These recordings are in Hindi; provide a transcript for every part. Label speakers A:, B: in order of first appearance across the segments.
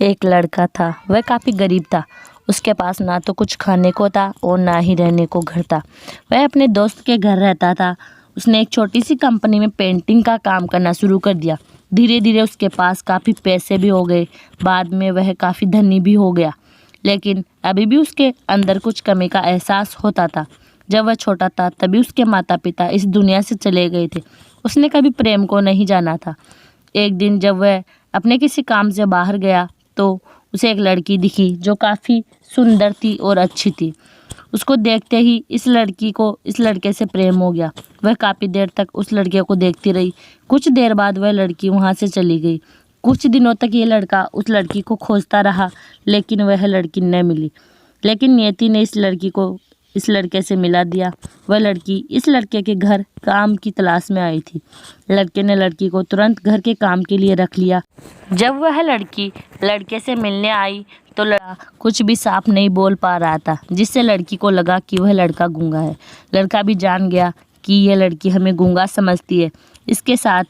A: एक लड़का था, वह काफ़ी गरीब था। उसके पास ना तो कुछ खाने को था और ना ही रहने को घर था। वह अपने दोस्त के घर रहता था। उसने एक छोटी सी कंपनी में पेंटिंग का काम करना शुरू कर दिया। धीरे धीरे उसके पास काफ़ी पैसे भी हो गए। बाद में वह काफ़ी धनी भी हो गया, लेकिन अभी भी उसके अंदर कुछ कमी का एहसास होता था। जब वह छोटा था तभी उसके माता पिता इस दुनिया से चले गए थे। उसने कभी प्रेम को नहीं जाना था। एक दिन जब वह अपने किसी काम से बाहर गया तो उसे एक लड़की दिखी जो काफ़ी सुंदर थी और अच्छी थी। उसको देखते ही इस लड़की को इस लड़के से प्रेम हो गया। वह काफ़ी देर तक उस लड़के को देखती रही। कुछ देर बाद वह लड़की वहाँ से चली गई। कुछ दिनों तक ये लड़का उस लड़की को खोजता रहा, लेकिन वह लड़की न मिली। लेकिन नियति ने इस लड़की को इस लड़के से मिला दिया। वह लड़की इस लड़के के घर काम की तलाश में आई थी। लड़के ने लड़की को तुरंत घर के काम के लिए रख लिया। जब वह लड़की लड़के से मिलने आई तो लड़का कुछ भी साफ नहीं बोल पा रहा था, जिससे लड़की को लगा कि वह लड़का गूंगा है। लड़का भी जान गया कि यह लड़की हमें गूंगा समझती है। इसके साथ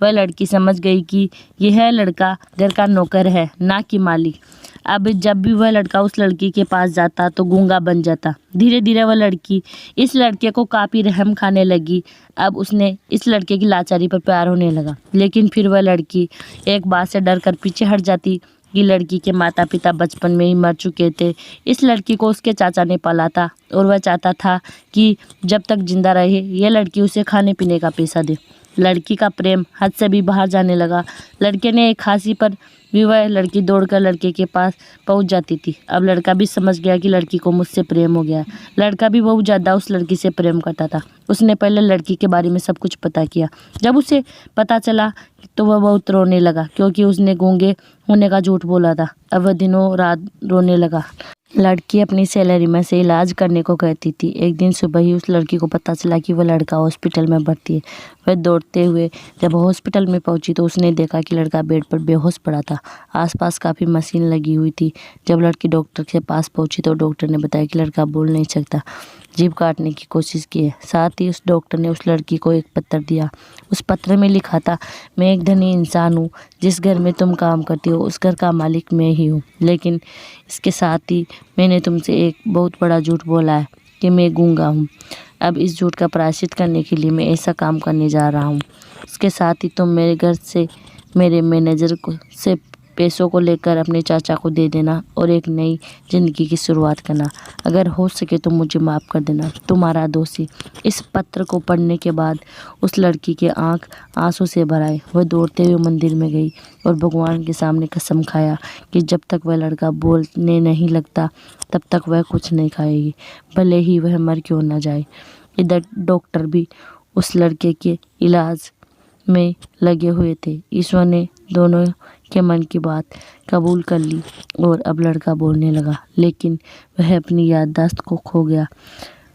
A: वह लड़की समझ गई कि यह लड़का घर का नौकर है, ना कि मालिक। अब जब भी वह लड़का उस लड़की के पास जाता तो गूंगा बन जाता। धीरे धीरे वह लड़की इस लड़के को काफ़ी रहम खाने लगी। अब उसने इस लड़के की लाचारी पर प्यार होने लगा, लेकिन फिर वह लड़की एक बात से डर कर पीछे हट जाती कि लड़की के माता पिता बचपन में ही मर चुके थे। इस लड़की को उसके चाचा ने पाला था और वह चाहता था कि जब तक जिंदा रहे यह लड़की उसे खाने पीने का पैसा दे। लड़की का प्रेम हद से भी बाहर जाने लगा। लड़के ने एक खांसी पर भी वह लड़की दौड़कर लड़के के पास पहुंच जाती थी। अब लड़का भी समझ गया कि लड़की को मुझसे प्रेम हो गया। लड़का भी बहुत ज़्यादा उस लड़की से प्रेम करता था। उसने पहले लड़की के बारे में सब कुछ पता किया। जब उसे पता चला तो वह बहुत रोने लगा, क्योंकि उसने गूंगे होने का झूठ बोला था। अब वह दिनों रात रोने लगा। लड़की अपनी सैलरी में से इलाज करने को कहती थी। एक दिन सुबह ही उस लड़की को पता चला कि वह लड़का हॉस्पिटल में भर्ती है। वह दौड़ते हुए जब हॉस्पिटल में पहुंची तो उसने देखा कि लड़का बेड पर बेहोश पड़ा था। आसपास काफ़ी मशीन लगी हुई थी। जब लड़की डॉक्टर के पास पहुंची तो डॉक्टर ने बताया कि लड़का बोल नहीं सकता। जीभ काटने की कोशिश की है। साथ ही उस डॉक्टर ने उस लड़की को एक पत्र दिया। उस पत्र में लिखा था, मैं एक धनी इंसान हूँ। जिस घर में तुम काम करती हो उस घर का मालिक मैं ही हूँ, लेकिन इसके साथ ही मैंने तुमसे एक बहुत बड़ा झूठ बोला है कि मैं गूंगा हूँ। अब इस झूठ का प्रायश्चित करने के लिए मैं ऐसा काम करने जा रहा हूँ। इसके साथ ही तुम मेरे घर से मेरे मैनेजर को से पैसों को लेकर अपने चाचा को दे देना और एक नई ज़िंदगी की शुरुआत करना। अगर हो सके तो मुझे माफ़ कर देना, तुम्हारा दोषी। इस पत्र को पढ़ने के बाद उस लड़की के आंख आंसू से भर आए। वह दौड़ते हुए मंदिर में गई और भगवान के सामने कसम खाया कि जब तक वह लड़का बोलने नहीं लगता तब तक वह कुछ नहीं खाएगी, भले ही वह मर क्यों न जाए। इधर डॉक्टर भी उस लड़के के इलाज में लगे हुए थे। ईश्वर ने दोनों के मन की बात कबूल कर ली और अब लड़का बोलने लगा, लेकिन वह अपनी याददाश्त को खो गया।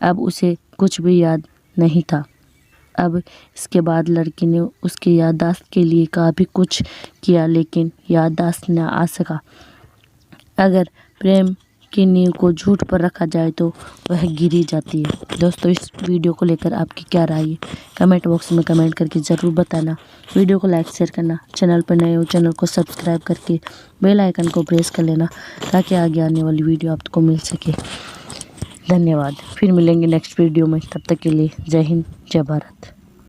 A: अब उसे कुछ भी याद नहीं था। अब इसके बाद लड़की ने उसकी याददाश्त के लिए काफ़ी कुछ किया, लेकिन याददाश्त न आ सका। अगर प्रेम की नींव को झूठ पर रखा जाए तो वह गिरी जाती है। दोस्तों, इस वीडियो को लेकर आपकी क्या राय है? कमेंट बॉक्स में कमेंट करके ज़रूर बताना। वीडियो को लाइक शेयर करना। चैनल पर नए हो चैनल को सब्सक्राइब करके बेल आइकन को प्रेस कर लेना, ताकि आगे आने वाली वीडियो आपको मिल सके। धन्यवाद। फिर मिलेंगे नेक्स्ट वीडियो में। तब तक के लिए जय हिंद, जय भारत।